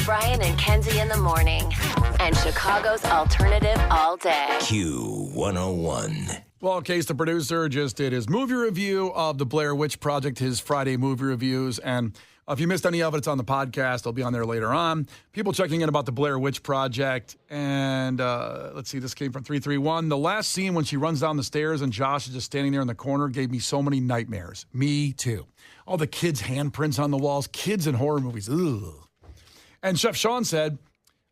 Brian and Kenzie in the morning. And Chicago's alternative all day. Q101. Well, Case, the producer, just did his movie review of the Blair Witch Project, his Friday movie reviews. And if you missed any of it, it's on the podcast. It'll be on there later on. People checking in about the Blair Witch Project. And let's see, this came from 331. The last scene when she runs down the stairs and Josh is just standing there in the corner gave me so many nightmares. Me too. All the kids' handprints on the walls. Kids in horror movies. Ugh. And Chef Sean said,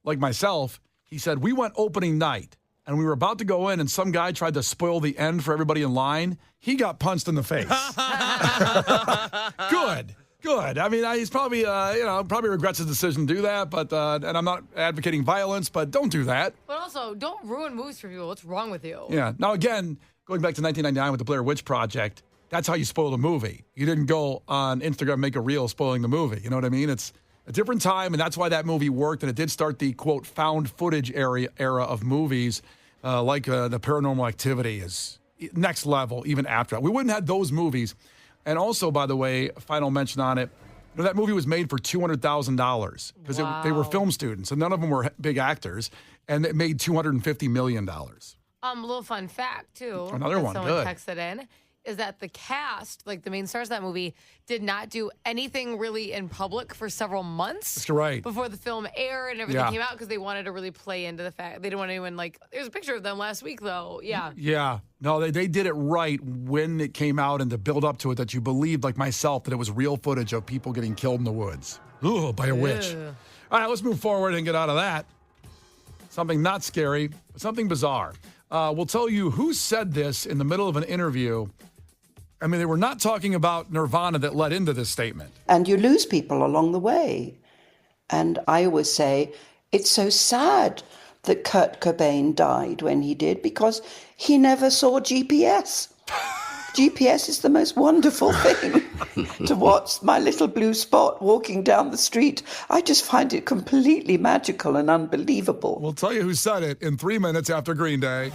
like myself, he said, we went opening night. And we were about to go in, and some guy tried to spoil the end for everybody in line. He got punched in the face. Good. I mean, he's probably, probably regrets his decision to do that. But and I'm not advocating violence, but don't do that. But also, don't ruin movies for people. What's wrong with you? Yeah. Now, again, going back to 1999 with the Blair Witch Project, that's how you spoiled a movie. You didn't go on Instagram and make a reel spoiling the movie. You know what I mean? It's a different time, and that's why that movie worked, and it did start the, quote, found footage era of movies, like the Paranormal Activity is next level, even after that. We wouldn't have those movies. And also, by the way, final mention on it, that movie was made for $200,000 because they were film students, and none of them were big actors, and it made $250 million. A little fun fact, too. Another one, someone good. texted in. Is that the cast, like the main stars of that movie, did not do anything really in public for several months. That's right. Before the film aired and everything came out because they wanted to really play into the fact. They didn't want anyone, there's a picture of them last week, though. Yeah. Yeah. No, they did it right when it came out and to build up to it that you believed, like myself, that it was real footage of people getting killed in the woods. Ooh, by a witch. All right, let's move forward and get out of that. Something not scary, but something bizarre. We'll tell you who said this in the middle of an interview. I mean, they were not talking about Nirvana that led into this statement. And you lose people along the way. And I always say, it's so sad that Kurt Cobain died when he did because he never saw GPS. GPS is the most wonderful thing to watch my little blue spot walking down the street. I just find it completely magical and unbelievable. We'll tell you who said it in 3 minutes after Green Day.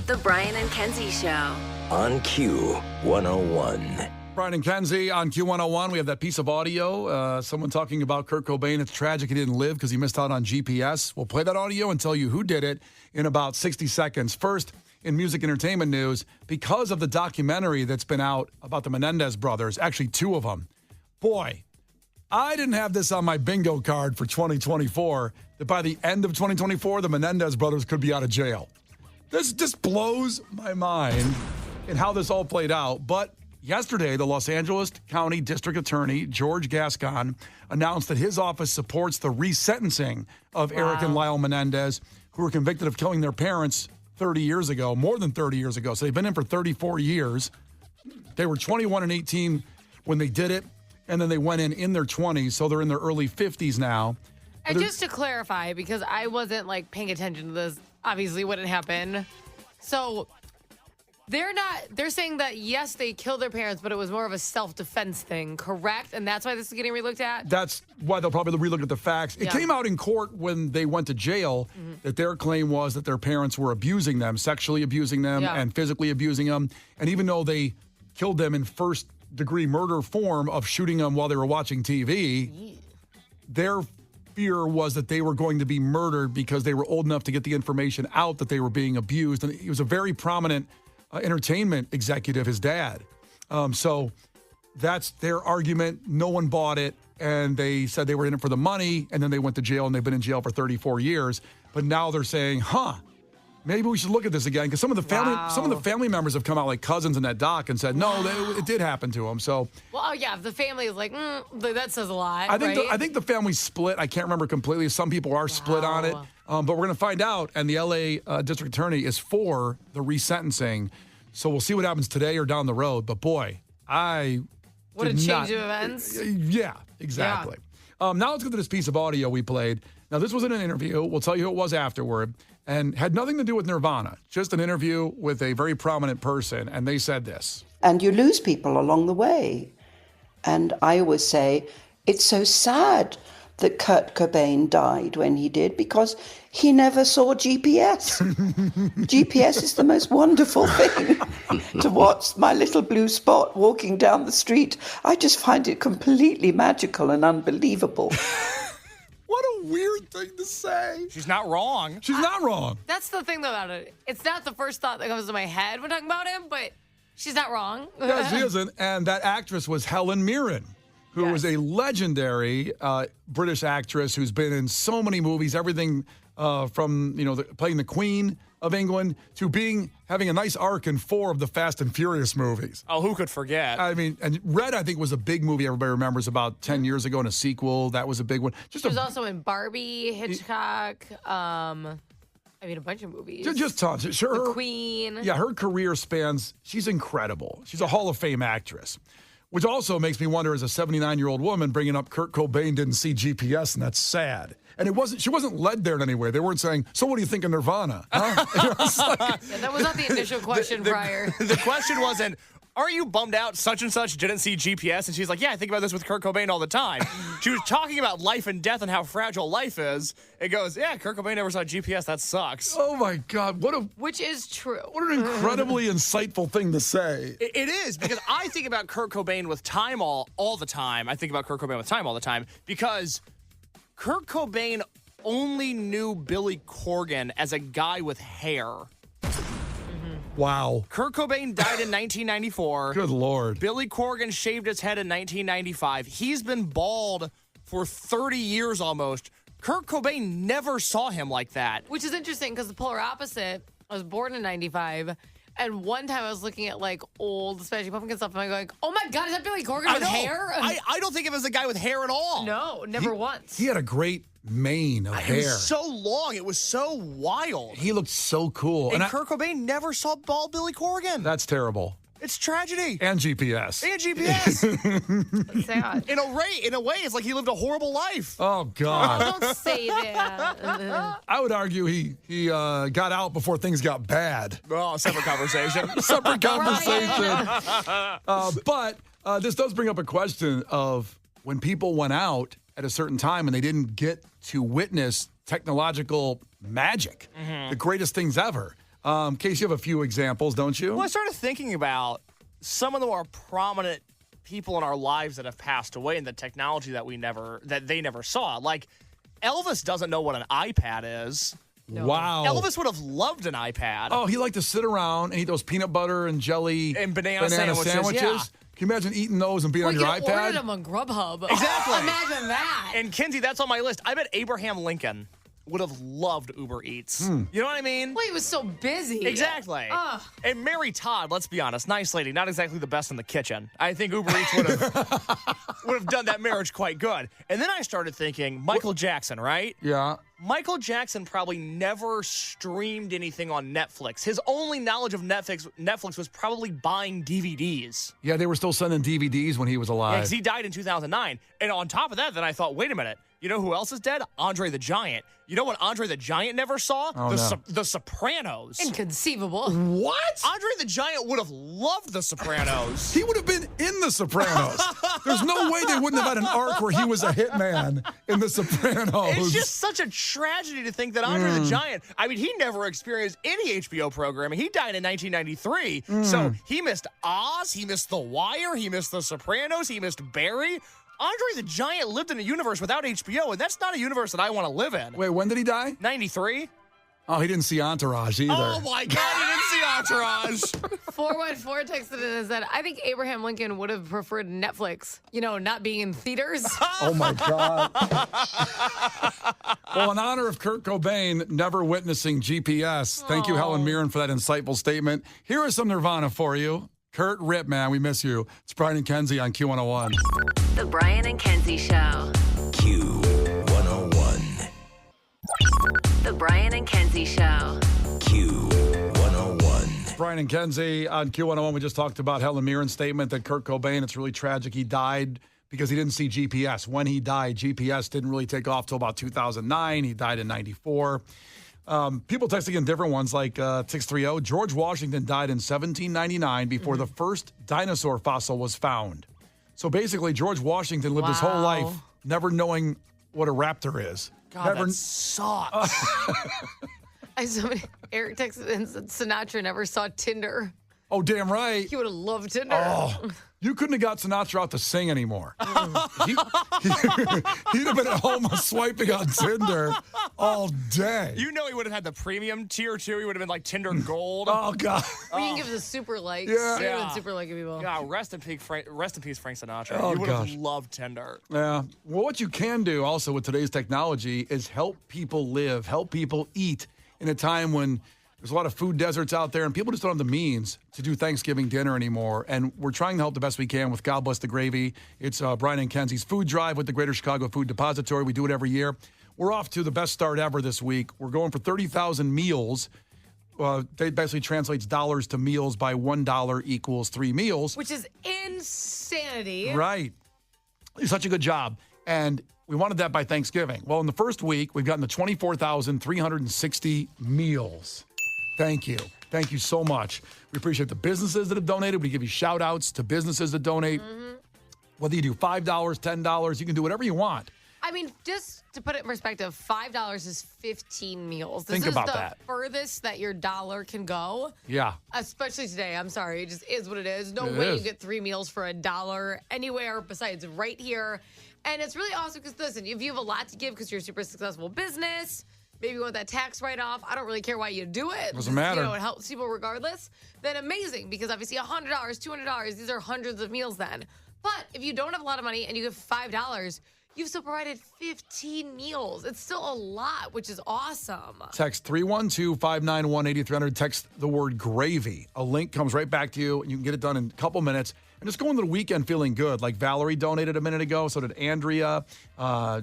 The Brian and Kenzie Show. On Q101. Brian and Kenzie on Q101. We have that piece of audio. Someone talking about Kurt Cobain. It's tragic he didn't live because he missed out on GPS. We'll play that audio and tell you who did it in about 60 seconds. First, in music entertainment news, because of the documentary that's been out about the Menendez brothers, actually two of them. Boy, I didn't have this on my bingo card for 2024, that by the end of 2024, the Menendez brothers could be out of jail. This just blows my mind in how this all played out. But yesterday, the Los Angeles County District Attorney, George Gascon, announced that his office supports the resentencing of Eric and Lyle Menendez, who were convicted of killing their parents 30 years ago, more than 30 years ago. So they've been in for 34 years. They were 21 and 18 when they did it, and then they went in their 20s, so they're in their early 50s now. And just to clarify, because I wasn't paying attention to this, obviously what had happened. So they're saying that, yes, they killed their parents, but it was more of a self-defense thing, correct? And that's why this is getting relooked at? That's why they'll probably relook at the facts. It came out in court when they went to jail that their claim was that their parents were abusing them, sexually abusing them and physically abusing them. And even though they killed them in first-degree murder form of shooting them while they were watching TV, their fear was that they were going to be murdered because they were old enough to get the information out that they were being abused. And he was a very prominent entertainment executive, his dad. So that's their argument. No one bought it. And they said they were in it for the money. And then they went to jail, and they've been in jail for 34 years. But now they're saying, maybe we should look at this again. Because some of the family members have come out, like cousins in that doc, and said, no, it did happen to them. So, well, if the family is that says a lot, I think the family's split. I can't remember completely. Some people are split on it. But we're going to find out. And the L.A. District Attorney is for the resentencing. So we'll see what happens today or down the road. But boy, what a change of events. Yeah, exactly. Now let's get to this piece of audio we played. Now, this wasn't an interview. We'll tell you who it was afterward. And had nothing to do with Nirvana. Just an interview with a very prominent person. And they said this. And you lose people along the way. And I always say, it's so sad that Kurt Cobain died when he did because he never saw GPS. GPS is the most wonderful thing to watch my little blue spot walking down the street. I just find it completely magical and unbelievable. What a weird thing to say. She's not wrong. She's not wrong. That's the thing about it. It's not the first thought that comes to my head when talking about him, but she's not wrong. No, she isn't. And that actress was Helen Mirren, who was a legendary British actress who's been in so many movies, everything from playing the Queen of England to having a nice arc in 4 of the Fast and Furious movies. Oh, who could forget? I mean, and Red, I think, was a big movie everybody remembers about 10 years ago in a sequel. That was a big one. She was also in Barbie, Hitchcock, a bunch of movies. Just tons. The Queen. Yeah, her career spans, she's incredible. She's a Hall of Fame actress. Which also makes me wonder, as a 79-year-old woman, bringing up Kurt Cobain didn't see GPS, and that's sad. And she wasn't led there in any way. They weren't saying, so what do you think of Nirvana? Huh? That was not the initial question prior. The question wasn't, are you bummed out such and such didn't see GPS? And she's like, yeah, I think about this with Kurt Cobain all the time. She was talking about life and death and how fragile life is. It goes, yeah, Kurt Cobain never saw GPS. That sucks. Oh, my God. Which is true. What an incredibly insightful thing to say. It is, because I think about Kurt Cobain with time all the time. I think about Kurt Cobain with time all the time because Kurt Cobain only knew Billy Corgan as a guy with hair. Wow. Kurt Cobain died in 1994. Good Lord. Billy Corgan shaved his head in 1995. He's been bald for 30 years almost. Kurt Cobain never saw him like that. Which is interesting because the polar opposite, I was born in 95. And one time I was looking at like old Smashing Pumpkins stuff and I'm going, oh my God, is that Billy Corgan with hair? I don't think of him as a guy with hair at all. No, never once. He had a great mane of hair. It was so long. It was so wild. He looked so cool. And Kurt Cobain never saw bald Billy Corgan. That's terrible. It's tragedy. And GPS. That's sad. In a way, it's like he lived a horrible life. Oh, God. Don't say that. I would argue he got out before things got bad. Oh, separate conversation. Separate conversation. But this does bring up a question of when people went out at a certain time and they didn't get to witness technological magic, the greatest things ever. Case, you have a few examples, don't you? Well, I started thinking about some of the more prominent people in our lives that have passed away and the technology that they never saw. Like, Elvis doesn't know what an iPad is. No. Wow. Elvis would have loved an iPad. Oh, he liked to sit around and eat those peanut butter and jelly and banana sandwiches. Yeah. Can you imagine eating those and being on your iPad? Ordered them on Grubhub. Exactly. Imagine that. And Kenzie, that's on my list. I bet Abraham Lincoln would have loved Uber Eats. You know what I mean? Well, he was so busy. Exactly. And Mary Todd, let's be honest, nice lady, not exactly the best in the kitchen. I think Uber Eats would have done that marriage quite good. And then I started thinking, Michael Jackson, right? Yeah. Michael Jackson probably never streamed anything on Netflix. His only knowledge of Netflix was probably buying DVDs. Yeah, they were still sending DVDs when he was alive. Yeah, because he died in 2009. And on top of that, then I thought, wait a minute. You know who else is dead? Andre the Giant. You know what Andre the Giant never saw? The Sopranos. Inconceivable. What? Andre the Giant would have loved The Sopranos. He would have been in The Sopranos. There's no way they wouldn't have had an arc where he was a hitman in The Sopranos. It's just such a tragedy to think that Andre the Giant, I mean, he never experienced any HBO programming. He died in 1993. So he missed Oz, he missed The Wire, he missed The Sopranos, he missed Barry. Andre the Giant lived in a universe without HBO, and that's not a universe that I want to live in. Wait, when did he die? 93. Oh, he didn't see Entourage either. Oh, my God, he didn't see Entourage. 414 texted in and said, I think Abraham Lincoln would have preferred Netflix, not being in theaters. Oh, my God. Well, in honor of Kurt Cobain never witnessing GPS, thank you, Helen Mirren, for that insightful statement. Here is some Nirvana for you. Kurt, R.I.P, man, we miss you. It's Brian and Kenzie on Q101. The Brian and Kenzie Show. Q101. The Brian and Kenzie Show. Q101. Brian and Kenzie on Q101. We just talked about Helen Mirren's statement that Kurt Cobain, it's really tragic. He died because he didn't see GPS. When he died, GPS didn't really take off till about 2009. He died in 94. People texting in different ones like 630. George Washington died in 1799 before the first dinosaur fossil was found. So basically, George Washington lived his whole life never knowing what a raptor is. God, that sucks. Eric texted in and said Sinatra never saw Tinder. Oh, damn right. He would have loved Tinder. Oh, You couldn't have got Sinatra out to sing anymore. He'd have been at home swiping on Tinder all day. You know he would have had the premium tier, too. He would have been like Tinder Gold. Oh, God. We can give the super likes. Yeah. Yeah. Super like people. God, rest in peace, Frank Sinatra. Oh, you would have gosh. loved Tinder. Yeah. Well, what you can do also with today's technology is help people live, help people eat in a time when there's a lot of food deserts out there and people just don't have the means to do Thanksgiving dinner anymore. And we're trying to help the best we can with God Bless the Gravy. It's Brian and Kenzie's food drive with the Greater Chicago Food Depository. We do it every year. We're off to the best start ever this week. We're going for 30,000 meals. They basically translates dollars to meals by $1 equals 3 meals. Which is insanity. Right. It's such a good job. And we wanted that by Thanksgiving. Well, in the first week, we've gotten to 24,360 meals. Thank you. Thank you so much. We appreciate the businesses that have donated. We give you shout outs to businesses that donate. Whether you do $5, $10, you can do whatever you want. I mean, just to put it in perspective, $5 is 15 meals. This Think is about the that. furthest that your dollar can go. Yeah. Especially today. I'm sorry. It just is what it is. No It way is. you get 3 meals for $1 anywhere besides right here. And it's really awesome because, listen, if you have a lot to give because you're a super successful business, maybe you want that tax write-off, I don't really care why you do it. Doesn't matter. You know, it helps people regardless. Then amazing, because obviously $100, $200, these are hundreds of meals then. But if you don't have a lot of money and you give $5, you've still provided 15 meals. It's still a lot, which is awesome. Text 312-591-8300. Text the word gravy. A link comes right back to you, and you can get it done in a couple minutes. And just go into the weekend feeling good. Like Valerie donated a minute ago. So did Andrea.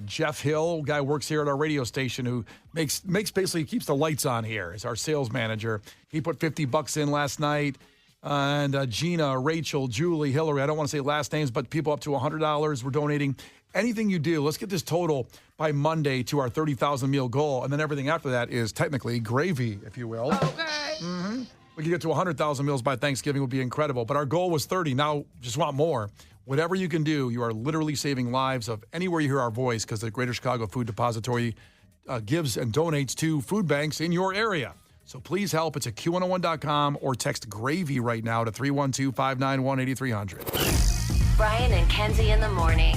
Jeff Hill, guy works here at our radio station who makes basically keeps the lights on here. Is our sales manager. He put $50 in last night. And Gina, Rachel, Julie, Hillary. I don't want to say last names, but people up to $100 were donating. Anything you do, let's get this total by Monday to our 30,000 meal goal. And then everything after that is technically gravy, if you will. Okay. We could get to 100,000 meals by Thanksgiving would be incredible. But our goal was 30. Now, just want more. Whatever you can do, you are literally saving lives of anywhere you hear our voice because the Greater Chicago Food Depository gives and donates to food banks in your area. So please help. It's at Q101.com or text GRAVY right now to 312-591-8300. Brian and Kenzie in the morning.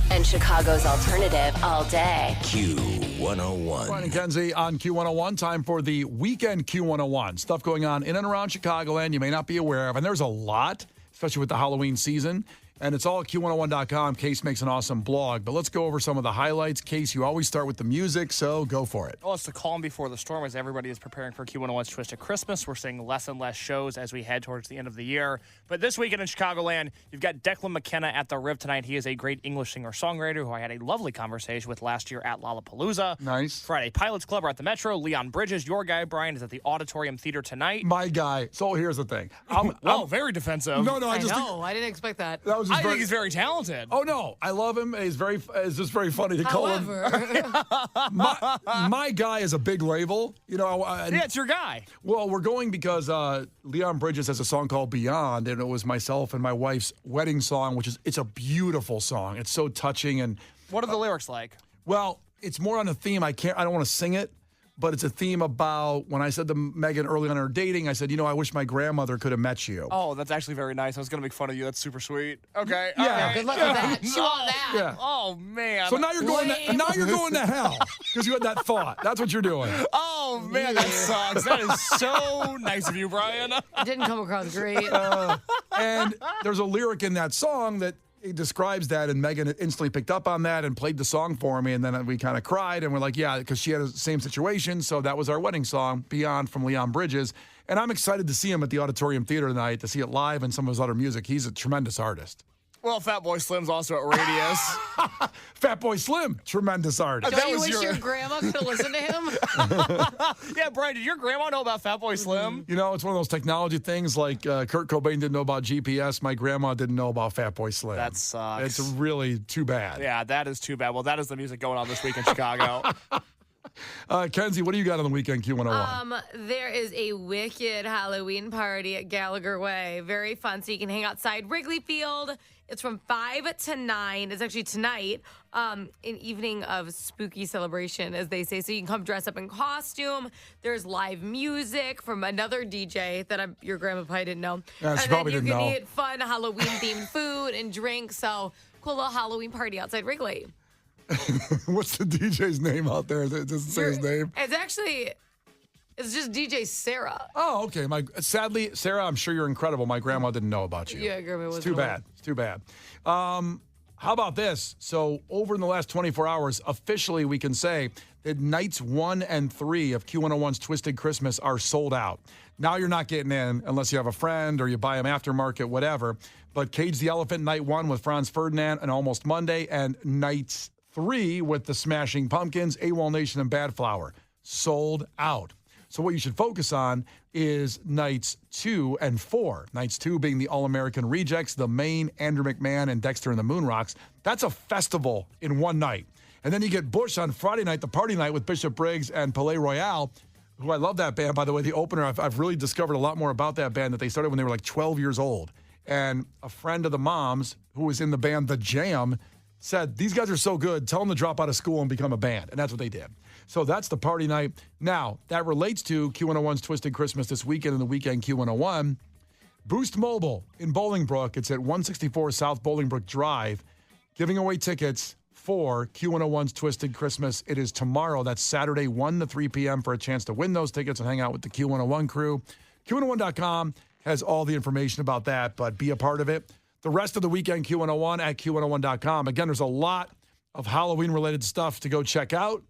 And Chicago's alternative all day. Q101. Brian and Kenzie on Q101. Time for the weekend Q101. Stuff going on in and around Chicagoland you may not be aware of. And there's a lot, especially with the Halloween season. And it's all at Q101.com. Case makes an awesome blog. But let's go over some of the highlights. Case, you always start with the music, so go for it. Well, it's the calm before the storm as everybody is preparing for Q101's Twisted Christmas. We're seeing less and less shows as we head towards the end of the year. But this weekend in Chicagoland, you've got Declan McKenna at the R.I.P tonight. He is a great English singer-songwriter who I had a lovely conversation with last year at Lollapalooza. Nice. Friday Pilots Club are at the Metro. Leon Bridges, your guy, Brian, is at the Auditorium Theater tonight. My guy. So here's the thing. Very defensive. No, I know. I didn't expect that. That was just I think he's very talented. Oh no, I love him. It's just very funny to call him. However, My guy is a big label. You know. Yeah, it's your guy. Well, we're going because Leon Bridges has a song called Beyond, and it was myself and my wife's wedding song, it's a beautiful song. It's so touching, and What are the lyrics like? well, it's more on a theme. I don't want to sing it, but it's a theme about when I said to Megan early on in our dating, I said, I wish my grandmother could have met you. Oh, that's actually very nice. I was going to make fun of you. That's super sweet. Okay. Yeah. all right. good luck with that. She want that. Yeah. Oh, man. So now you're going to hell because you had that thought. That's what you're doing. Oh, man, that sucks. That is so nice of you, Brian. it didn't come across great. And there's a lyric in that song that it describes that, and Megan instantly picked up on that and played the song for me, and then we kind of cried, and we're like, yeah, because she had the same situation, so that was our wedding song, Beyond from Leon Bridges, and I'm excited to see him at the Auditorium Theater tonight, to see it live and some of his other music. He's a tremendous artist. Well, Fatboy Slim's also at Radius. Fatboy Slim, tremendous artist. Don't that you was wish your- your grandma could have listened to him? Yeah, Brian, did your grandma know about Fatboy Slim? It's one of those technology things like Kurt Cobain didn't know about GPS. My grandma didn't know about Fatboy Slim. That sucks. It's really too bad. Yeah, that is too bad. Well, that is the music going on this week in Chicago. Kenzie, what do you got on the weekend, Q101? There is a wicked Halloween party at Gallagher Way. Very fun. So you can hang outside Wrigley Field. It's from 5 to 9. It's actually tonight, an evening of spooky celebration, as they say. So you can come dress up in costume. There's live music from another DJ that your grandma probably didn't know. Yeah, she and probably then didn't you know. can eat fun Halloween-themed food and drinks. So cool little Halloween party outside Wrigley. What's the DJ's name out there? It doesn't say his name. It's just DJ Sarah. Oh, okay. Sadly, Sarah, I'm sure you're incredible. My grandma didn't know about you. Yeah, grandma was It's too bad. It's too bad. How about this? So over in the last 24 hours, officially we can say that nights 1 and 3 of Q101's Twisted Christmas are sold out. Now you're not getting in unless you have a friend or you buy them aftermarket, whatever. But Cage the Elephant, night 1 with Franz Ferdinand and Almost Monday, and nights 3 with the Smashing Pumpkins, AWOL Nation, and Bad Flower. Sold out. So what you should focus on is nights 2 and 4. Nights 2 being the All-American Rejects, The Maine, Andrew McMahon, and Dexter and the Moonrocks. That's a festival in one night. And then you get Bush on Friday night, the party night with Bishop Briggs and Palais Royale, who I love that band, by the way. The opener, I've really discovered a lot more about that band that they started when they were like 12 years old. And a friend of the mom's who was in the band The Jam said, these guys are so good, tell them to drop out of school and become a band. And that's what they did. So that's the party night. Now, that relates to Q101's Twisted Christmas this weekend and the weekend Q101. Boost Mobile in Bolingbrook. It's at 164 South Bolingbrook Drive, giving away tickets for Q101's Twisted Christmas. It is tomorrow. That's Saturday, 1 to 3 p.m. for a chance to win those tickets and hang out with the Q101 crew. Q101.com has all the information about that, but be a part of it. The rest of the weekend Q101 at Q101.com. Again, there's a lot of Halloween-related stuff to go check out.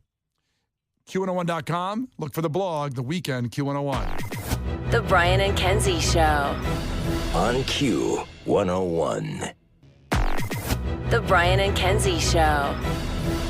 Q101.com. Look for the blog, The Weekend Q101. The Brian and Kenzie Show. On Q101. The Brian and Kenzie Show.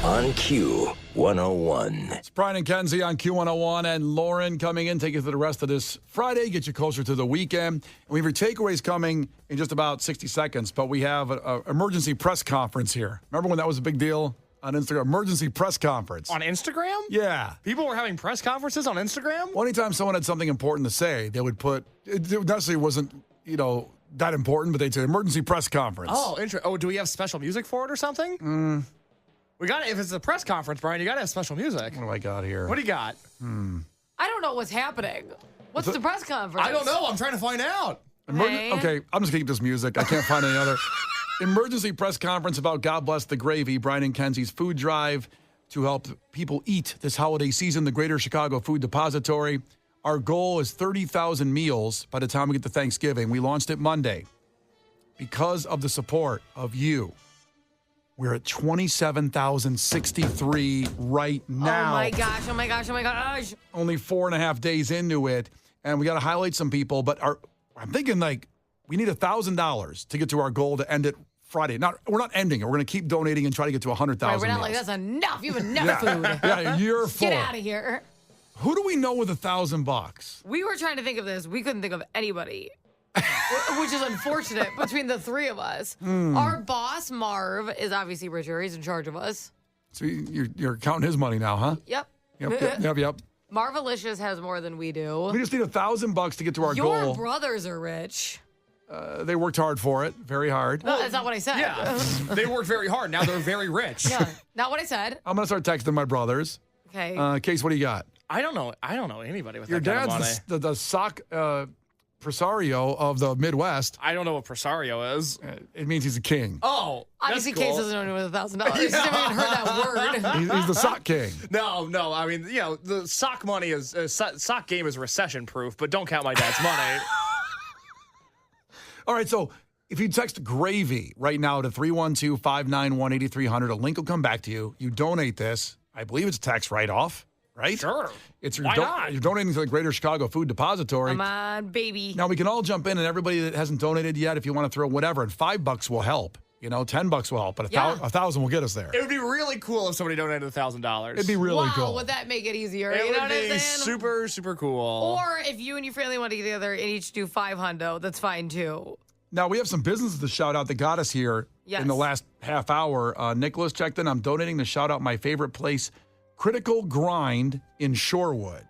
On Q101. It's Brian and Kenzie on Q101, and Lauren coming in, take you through the rest of this Friday, get you closer to the weekend. And we have your takeaways coming in just about 60 seconds, but we have an emergency press conference here. Remember when that was a big deal on Instagram? Emergency press conference. On Instagram? Yeah. People were having press conferences on Instagram? Well, anytime someone had something important to say, they would put, it necessarily wasn't, that important, but they'd say emergency press conference. Oh, interesting. Oh, do we have special music for it or something? We got it. If it's a press conference, Brian, you got to have special music. What do I got here? What do you got? I don't know what's happening. What's the press conference? I don't know. I'm trying to find out. Hey. Okay, I'm just going to keep this music. I can't find any other. Emergency press conference about God Bless the Gravy, Brian and Kenzie's food drive to help people eat this holiday season, the Greater Chicago Food Depository. Our goal is 30,000 meals by the time we get to Thanksgiving. We launched it Monday. Because of the support of you, we're at 27,063 right now. Oh my gosh, oh my gosh, oh my gosh. Only 4.5 days into it. And we got to highlight some people, but I'm thinking we need $1,000 to get to our goal to end it Friday. We're not ending it. We're going to keep donating and try to get to 100,000 Right, we're not meals. like, that's enough. You have enough food. Yeah, you're full. Get out of here. Who do we know with $1,000? We were trying to think of this. We couldn't think of anybody, which is unfortunate between the three of us. Our boss, Marv, is obviously richer. He's in charge of us. So you're counting his money now, huh? Yep. Yep. Marvelicious has more than we do. We just need $1,000 to get to our Your goal. brothers are rich. They worked hard for it, very hard. No, that's not what I said. Yeah. They worked very hard. Now they're very rich. Yeah, not what I said. I'm going to start texting my brothers. Okay. Case, what do you got? I don't know anybody with Your that kind of money. dad's the sock presario of the Midwest. I don't know what presario is. It means he's a king. Oh, Obviously, that's cool. Case doesn't know anyone with $1,000. He's never even heard that word. He's the sock king. No. I mean, the sock money is sock game is recession proof, but don't count my dad's money. All right, so if you text gravy right now to 312-591-8300, a link will come back to you. You donate this. I believe it's a tax write-off, right? Sure. Why not? You're donating to the Greater Chicago Food Depository. Come on, baby. Now, we can all jump in, and everybody that hasn't donated yet, if you want to throw whatever, and $5 will help. $10 will help, but $1,000 will get us there. It would be really cool if somebody donated $1,000. It'd be really wow, cool. would that make it easier? It You know would what I'm be saying? super, super cool. Or if you and your family want to get together and each do $500, that's fine too. Now, we have some businesses to shout out that got us here Yes. in the last half hour. Nicholas checked in. I'm donating to shout out my favorite place Critical Grind in Shorewood.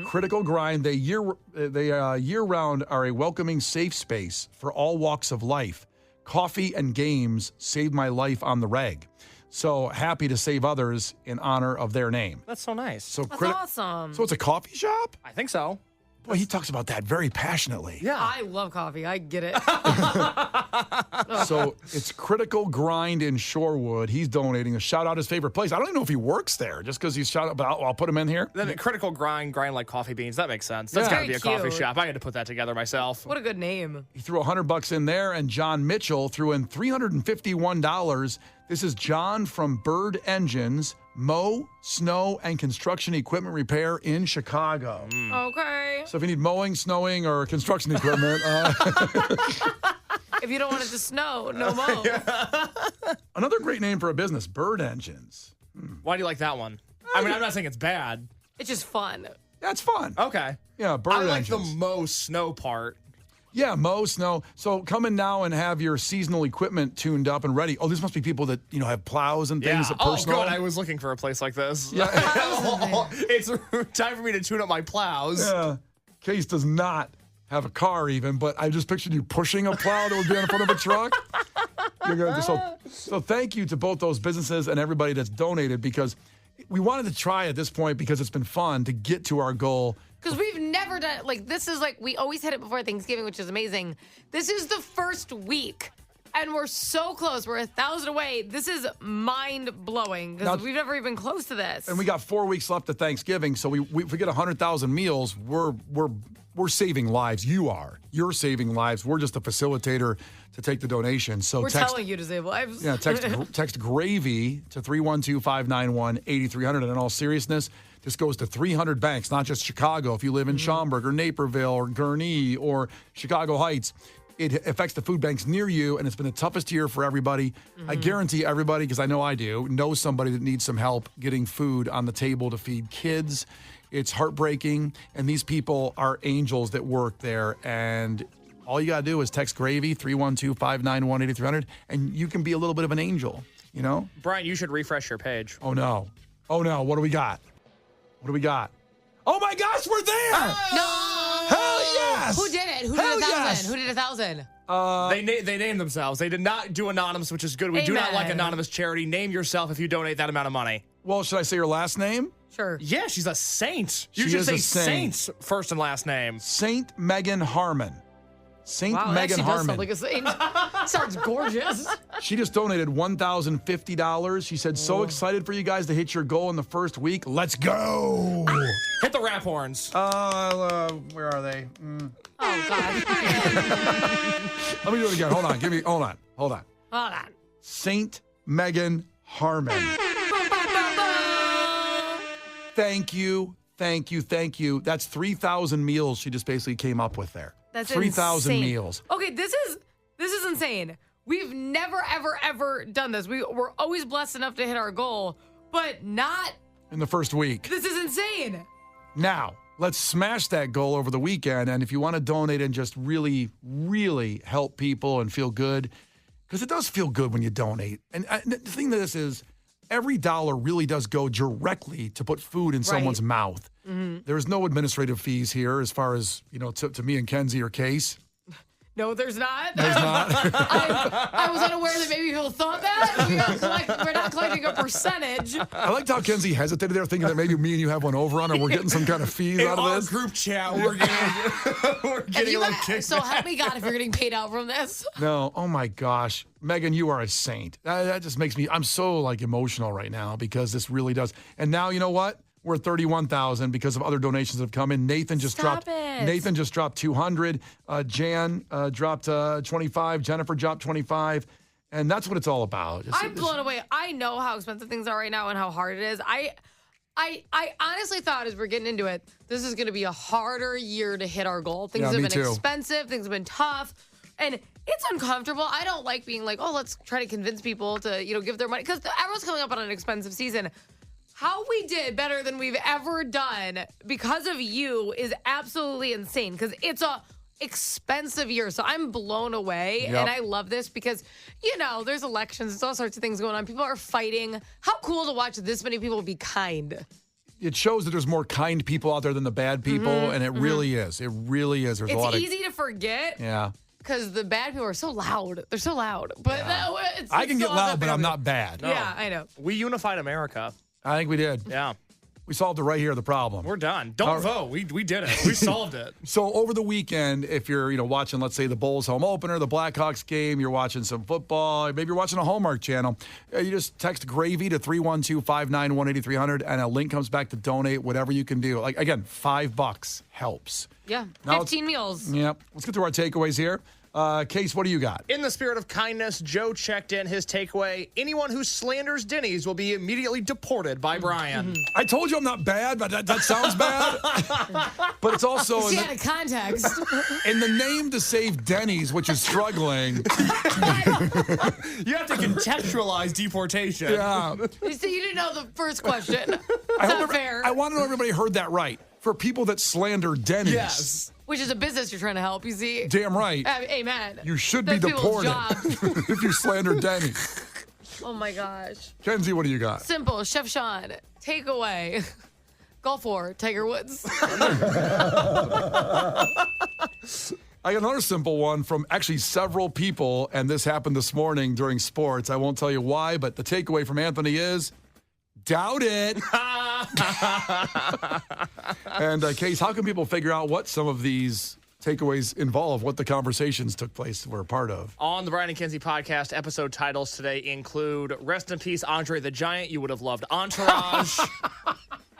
Critical Grind, they year-round are a welcoming, safe space for all walks of life. Coffee and games saved my life on the reg. So happy to save others in honor of their name. That's so nice. So That's awesome. So it's a coffee shop? I think so. Boy, he talks about that very passionately. Yeah. I love coffee. I get it. So it's Critical Grind in Shorewood. He's donating a shout out his favorite place. I don't even know if he works there just because he's shout out, but I'll put him in here. Then Critical Grind like coffee beans. That makes sense. That's Yeah. got to be a Very coffee cute. shop. I had to put that together myself. What a good name. He threw $100 in there, and John Mitchell threw in $351. This is John from Bird Engines, mow, snow, and construction equipment repair in Chicago. Okay. So if you need mowing, snowing, or construction equipment, If you don't want it to snow, no mo. another great name for a business, Bird Engines. Why do you like that one? I mean, I'm not saying it's bad. It's just fun. That's fun. Okay. Yeah, Bird I like Engines. the most snow part. Yeah, mow, snow. So come in now and have your seasonal equipment tuned up and ready. Oh, this must be people that, have plows and things. Yeah. That personal. Oh, good. I was looking for a place like this. Yeah. It's time for me to tune up my plows. Yeah. Case does not have a car even, but I just pictured you pushing a plow that would be on the front of a truck. So thank you to both those businesses and everybody that's donated, because we wanted to try at this point because it's been fun to get to our goal. Because we've never done this is we always hit it before Thanksgiving, which is amazing. This is the first week, and we're so close. We're 1,000 away. This is mind-blowing because we've never even close to this. And we got 4 weeks left to Thanksgiving, so if we get 100,000 meals, we're saving lives. You're saving lives. We're just a facilitator to take the donation. So we're telling you to save lives. Yeah, text GRAVY to 312-591-8300. And in all seriousness, this goes to 300 banks, not just Chicago. If you live in Schaumburg or Naperville or Gurnee or Chicago Heights, it affects the food banks near you, and it's been the toughest year for everybody. I guarantee everybody, because I know I do, know somebody that needs some help getting food on the table to feed kids. It's heartbreaking, and these people are angels that work there, and all you got to do is text GRAVY, 312-591-8300, and you can be a little bit of an angel, Brian, you should refresh your page. Oh, no. What do we got? Oh, my gosh, we're there! No! Hell yes! Who did it? Who Hell did 1,000? yes! Who did 1,000? They named themselves. They did not do anonymous, which is good. We do not like Amen. anonymous charity. Name yourself if you donate that amount of money. Well, should I say your last name? Sure. Yeah, she's a saint. You She should is say a saint. Saints first and last name. Saint Megan Harmon. Saint Wow, that Megan actually does Harmon. sound like a saint. Sounds gorgeous. She just donated $1,050. She said, so excited for you guys to hit your goal in the first week. Let's go. Hit the rap horns. Where are they? Oh, God. Let me do it again. Hold on. Hold on. Saint Megan Harmon. Thank you. That's 3,000 meals she just basically came up with there. That's 3,000 insane. meals. Okay, this is insane. We've never, ever done this. We're always blessed enough to hit our goal, but not. In the first week. This is insane. Now, let's smash that goal over the weekend. And if you want to donate and just really, really help people and feel good, because it does feel good when you donate. And the thing to this is, every dollar really does go directly to put food in someone's mouth. There's no administrative fees here as far as, to me and Kenzie or Case. No, there's not. There's not. I was unaware that maybe people thought that. We're not collecting a percentage. I liked how Kenzie hesitated there, thinking that maybe me and you have one over on her. We're getting some kind of fees In out of our this. group chat, we're getting a little kickback. So help me God if you're getting paid out from this. No, oh my gosh. Megan, you are a saint. That just makes me, I'm so emotional right now because this really does. And now, you know what? We're at 31,000 because of other donations that have come in. Nathan just dropped 200. Jan dropped 25. Jennifer dropped 25. And that's what it's all about. I'm blown away. I know how expensive things are right now and how hard it is. I honestly thought as we're getting into it, this is going to be a harder year to hit our goal. Things have been expensive. Things have been tough. And it's uncomfortable. I don't like being like, oh, let's try to convince people to, give their money. Because everyone's coming up on an expensive season. How we did better than we've ever done because of you is absolutely insane. Because it's expensive year. So I'm blown away. Yep. And I love this because, there's elections. There's all sorts of things going on. People are fighting. How cool to watch this many people be kind. It shows that there's more kind people out there than the bad people, and it really is. It really is. There's a lot It's easy to forget. Yeah. Because the bad people are so loud. They're so loud. But I can get still loud, but I'm nothing. not bad. Yeah, I know. We unified America. I think we did. Yeah. We solved it right here, the problem. We're done. Don't vote. We did it. We solved it. So over the weekend, if you're watching, let's say, the Bulls home opener, the Blackhawks game, you're watching some football, maybe you're watching a Hallmark channel, you just text GRAVY to 312-591-8300, and a link comes back to donate, whatever you can do. Like, again, $5 helps. Yeah, Now 15 meals. Yep. Let's get to our takeaways here. Case, what do you got? In the spirit of kindness, Joe checked in his takeaway. Anyone who slanders Denny's will be immediately deported by Brian. I told you I'm not bad, but that sounds bad. But it's also See, out of context. in the name to save Denny's, which is struggling. You have to contextualize deportation. Yeah. So you didn't know the first question. It's not fair. I want to know everybody heard that right. For people that slander Denny's. Yes. Which is a business you're trying to help, you see. Damn right. Amen. You should be That's people's deported job. if you slander Denny's. Oh my gosh. Kenzie, what do you got? Simple. Chef Sean, takeaway. Golf war, Tiger Woods. I got another simple one from actually several people, and this happened this morning during sports. I won't tell you why, but the takeaway from Anthony is, doubt it. And Case, how can people figure out what some of these takeaways involve, what the conversations took place were a part of? On the Brian and Kenzie podcast, episode titles today include Rest in Peace, Andre the Giant. You would have loved Entourage.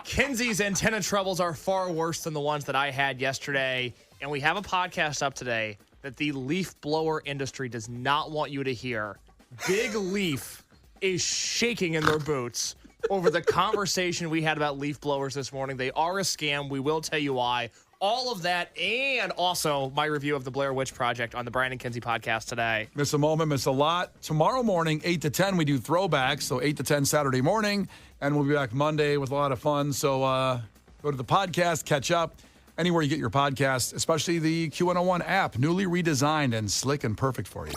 Kenzie's antenna troubles are far worse than the ones that I had yesterday. And we have a podcast up today that the leaf blower industry does not want you to hear. Big Leaf is shaking in their boots over the conversation we had about leaf blowers this morning. They are a scam. We will tell you why. All of that, and also my review of the Blair Witch Project on the Brian and Kenzie podcast today. Miss a moment, miss a lot. Tomorrow morning, 8 to 10, we do throwbacks. So 8 to 10 Saturday morning. And we'll be back Monday with a lot of fun. So go to the podcast, catch up. Anywhere you get your podcast, especially the Q101 app, newly redesigned and slick and perfect for you.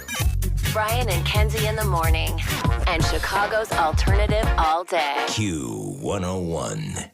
Brian and Kenzie in the morning. And Chicago's alternative all day. Q101.